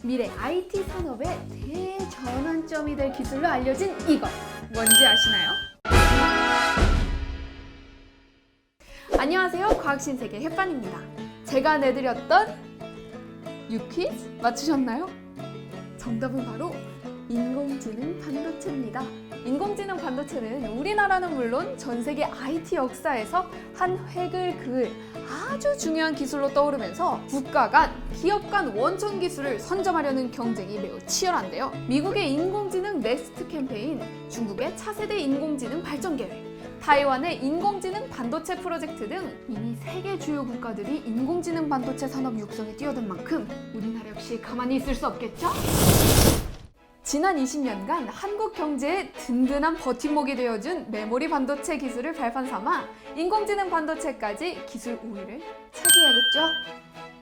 미래 IT 산업의 대전환점이 될 기술로 알려진 이것 뭔지 아시나요? 안녕하세요. 과학신세계 햇반입니다. 제가 내드렸던 유퀴즈 맞추셨나요? 정답은 바로 인공지능 반도체입니다. 인공지능 반도체는 우리나라는 물론 전 세계 IT 역사에서 한 획을 그을 아주 중요한 기술로 떠오르면서 국가 간, 기업 간 원천 기술을 선점하려는 경쟁이 매우 치열한데요. 미국의 인공지능 넥스트 캠페인, 중국의 차세대 인공지능 발전 계획, 타이완의 인공지능 반도체 프로젝트 등 이미 세계 주요 국가들이 인공지능 반도체 산업 육성에 뛰어든 만큼 우리나라 역시 가만히 있을 수 없겠죠? 지난 20년간 한국 경제의 든든한 버팀목이 되어준 메모리 반도체 기술을 발판 삼아 인공지능 반도체까지 기술 우위를 차지해야겠죠?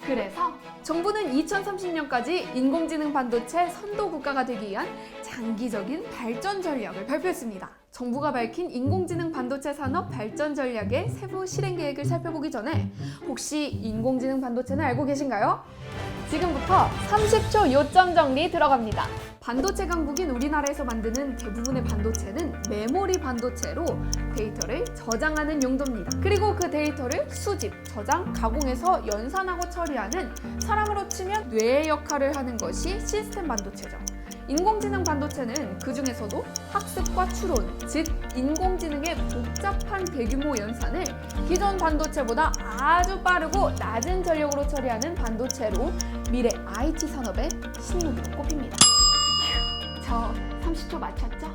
그래서 정부는 2030년까지 인공지능 반도체 선도 국가가 되기 위한 장기적인 발전 전략을 발표했습니다. 정부가 밝힌 인공지능 반도체 산업 발전 전략의 세부 실행 계획을 살펴보기 전에 혹시 인공지능 반도체는 알고 계신가요? 지금부터 30초 요점 정리 들어갑니다. 반도체 강국인 우리나라에서 만드는 대부분의 반도체는 메모리 반도체로 데이터를 저장하는 용도입니다. 그리고 그 데이터를 수집, 저장, 가공해서 연산하고 처리하는 사람으로 치면 뇌의 역할을 하는 것이 시스템 반도체죠. 인공지능 반도체는 그 중에서도 학습과 추론, 즉 인공지능의 복잡한 대규모 연산을 기존 반도체보다 아주 빠르고 낮은 전력으로 처리하는 반도체로 미래 IT 산업의 신무기로 꼽힙니다. 저 30초 맞췄죠?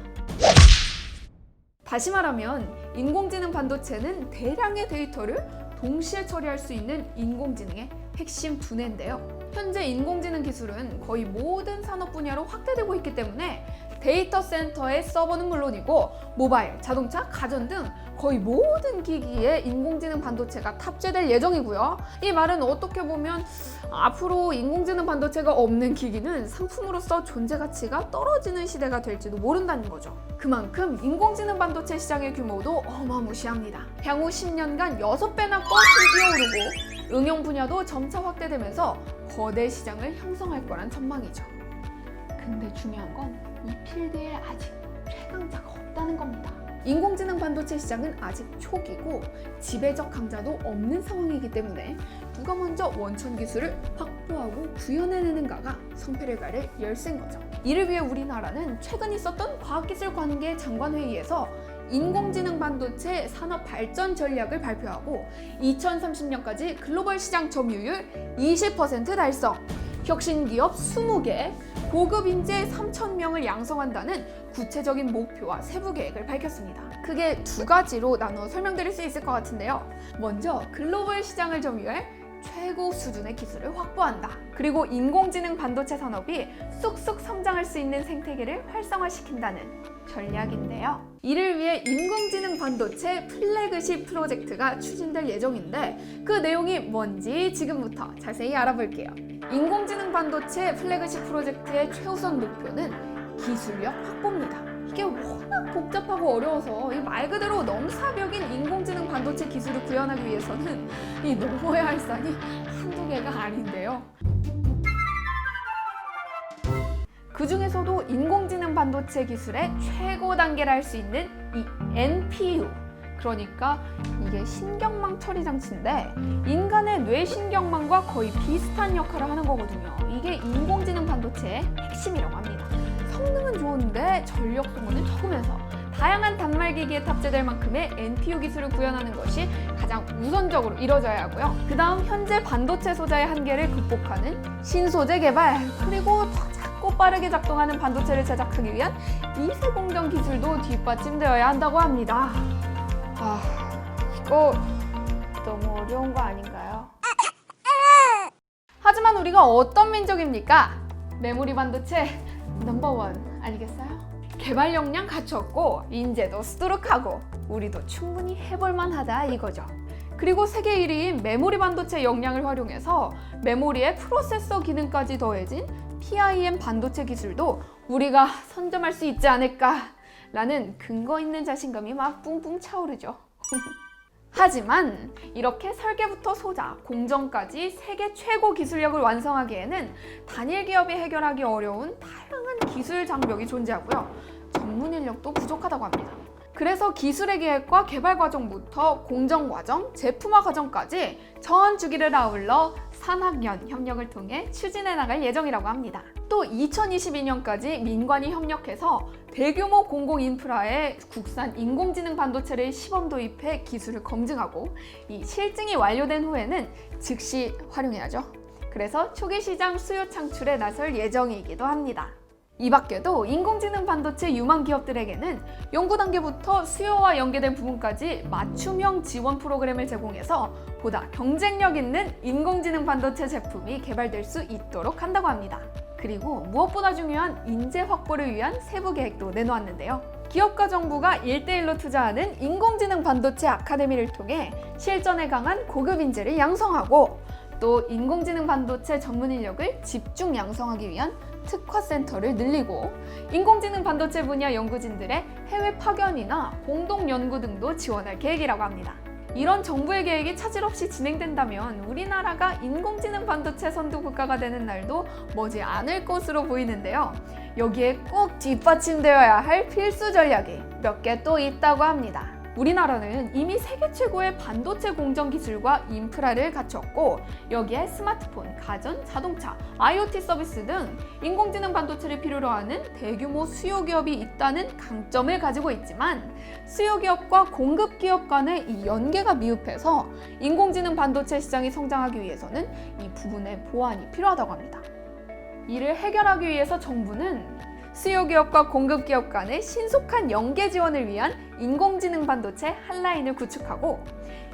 다시 말하면 인공지능 반도체는 대량의 데이터를 동시에 처리할 수 있는 인공지능의 핵심 두뇌인데요. 현재 인공지능 기술은 거의 모든 산업 분야로 확대되고 있기 때문에 데이터 센터의 서버는 물론이고 모바일, 자동차, 가전 등 거의 모든 기기에 인공지능 반도체가 탑재될 예정이고요. 이 말은 어떻게 보면 앞으로 인공지능 반도체가 없는 기기는 상품으로서 존재 가치가 떨어지는 시대가 될지도 모른다는 거죠. 그만큼 인공지능 반도체 시장의 규모도 어마무시합니다. 향후 10년간 6배나 뻗쳐 뛰어오르고 응용 분야도 점차 확대되면서 거대 시장을 형성할 거란 전망이죠. 근데 중요한 건 이 필드에 아직 최강자가 없다는 겁니다. 인공지능 반도체 시장은 아직 초기고 지배적 강자도 없는 상황이기 때문에 누가 먼저 원천 기술을 확보하고 구현해내는가가 성패를 가릴 열쇠인 거죠. 이를 위해 우리나라는 최근 있었던 과학기술 관계 장관회의에서 인공지능 반도체 산업 발전 전략을 발표하고 2030년까지 글로벌 시장 점유율 20% 달성, 혁신 기업 20개, 고급 인재 3,000명을 양성한다는 구체적인 목표와 세부 계획을 밝혔습니다. 크게 두 가지로 나눠 설명드릴 수 있을 것 같은데요. 먼저 글로벌 시장을 점유할 최고 수준의 기술을 확보한다. 그리고 인공지능 반도체 산업이 쑥쑥 성장할 수 있는 생태계를 활성화시킨다는 전략인데요. 이를 위해 인공지능 반도체 플래그십 프로젝트가 추진될 예정인데 그 내용이 뭔지 지금부터 자세히 알아볼게요. 인공지능 반도체 플래그십 프로젝트의 최우선 목표는 기술력 확보입니다. 이게 워낙 복잡하고 어려워서 말 그대로 넘사벽인 인공지능 반도체 기술을 구현하기 위해서는 이 넘어야 할 산이 한두 개가 아닌데요. 그 중에서도 인공지능 반도체 기술의 최고 단계를 할 수 있는 이 NPU, 그러니까 이게 신경망 처리 장치인데 인간의 뇌신경망과 거의 비슷한 역할을 하는 거거든요. 이게 인공지능 반도체의 핵심이라고 합니다. 성능은 좋은데 전력 소모는 적으면서 다양한 단말기기에 탑재될 만큼의 NPU 기술을 구현하는 것이 가장 우선적으로 이뤄져야 하고요. 그 다음 현재 반도체 소자의 한계를 극복하는 신소재 개발, 그리고 더 작고 빠르게 작동하는 반도체를 제작하기 위한 미세 공정 기술도 뒷받침되어야 한다고 합니다. 이거 너무 어려운 거 아닌가요? 하지만 우리가 어떤 민족입니까? 메모리 반도체 넘버원 아니겠어요? 개발 역량 갖췄고 인재도 수두룩하고 우리도 충분히 해볼만 하다 이거죠. 그리고 세계 1위인 메모리 반도체 역량을 활용해서 메모리에 프로세서 기능까지 더해진 PIM 반도체 기술도 우리가 선점할 수 있지 않을까라는 근거 있는 자신감이 막 뿡뿡 차오르죠. 하지만 이렇게 설계부터 소자, 공정까지 세계 최고 기술력을 완성하기에는 단일 기업이 해결하기 어려운 다양한 기술 장벽이 존재하고요. 전문 인력도 부족하다고 합니다. 그래서 기술의 기획과 개발 과정부터 공정 과정, 제품화 과정까지 전 주기를 아울러 산학연 협력을 통해 추진해 나갈 예정이라고 합니다. 또 2022년까지 민관이 협력해서 대규모 공공 인프라에 국산 인공지능 반도체를 시범 도입해 기술을 검증하고 이 실증이 완료된 후에는 즉시 활용해야죠. 그래서 초기 시장 수요 창출에 나설 예정이기도 합니다. 이 밖에도 인공지능 반도체 유망 기업들에게는 연구 단계부터 수요와 연계된 부분까지 맞춤형 지원 프로그램을 제공해서 보다 경쟁력 있는 인공지능 반도체 제품이 개발될 수 있도록 한다고 합니다. 그리고 무엇보다 중요한 인재 확보를 위한 세부 계획도 내놓았는데요. 기업과 정부가 1대1로 투자하는 인공지능 반도체 아카데미를 통해 실전에 강한 고급 인재를 양성하고 또 인공지능 반도체 전문 인력을 집중 양성하기 위한 특화센터를 늘리고 인공지능 반도체 분야 연구진들의 해외 파견이나 공동 연구 등도 지원할 계획이라고 합니다. 이런 정부의 계획이 차질 없이 진행된다면 우리나라가 인공지능 반도체 선도 국가가 되는 날도 머지 않을 것으로 보이는데요. 여기에 꼭 뒷받침되어야 할 필수 전략이 몇 개 또 있다고 합니다. 우리나라는 이미 세계 최고의 반도체 공정 기술과 인프라를 갖췄고 여기에 스마트폰, 가전, 자동차, IoT 서비스 등 인공지능 반도체를 필요로 하는 대규모 수요 기업이 있다는 강점을 가지고 있지만 수요 기업과 공급 기업 간의 이 연계가 미흡해서 인공지능 반도체 시장이 성장하기 위해서는 이 부분의 보완이 필요하다고 합니다. 이를 해결하기 위해서 정부는 수요 기업과 공급 기업 간의 신속한 연계 지원을 위한 인공지능 반도체 한라인을 구축하고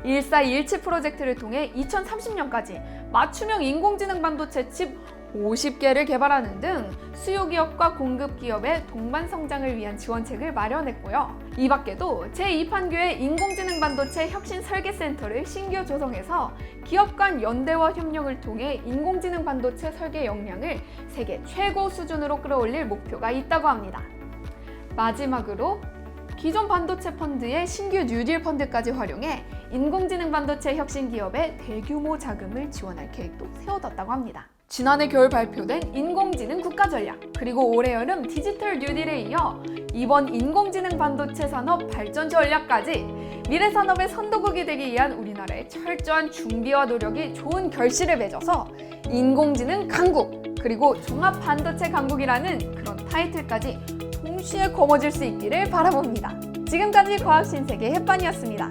1417 프로젝트를 통해 2030년까지 맞춤형 인공지능 반도체 칩 50개를 개발하는 등 수요 기업과 공급 기업의 동반 성장을 위한 지원책을 마련했고요. 이 밖에도 제2판교의 인공지능 반도체 혁신 설계센터를 신규 조성해서 기업 간 연대와 협력을 통해 인공지능 반도체 설계 역량을 세계 최고 수준으로 끌어올릴 목표가 있다고 합니다. 마지막으로 기존 반도체 펀드의 신규 뉴딜 펀드까지 활용해 인공지능 반도체 혁신 기업의 대규모 자금을 지원할 계획도 세워뒀다고 합니다. 지난해 겨울 발표된 인공지능 국가전략, 그리고 올해 여름 디지털 뉴딜에 이어 이번 인공지능 반도체 산업 발전 전략까지 미래 산업의 선도국이 되기 위한 우리나라의 철저한 준비와 노력이 좋은 결실을 맺어서 인공지능 강국, 그리고 종합 반도체 강국이라는 그런 타이틀까지 동시에 거머쥘 수 있기를 바라봅니다. 지금까지 과학신세계 햇반이었습니다.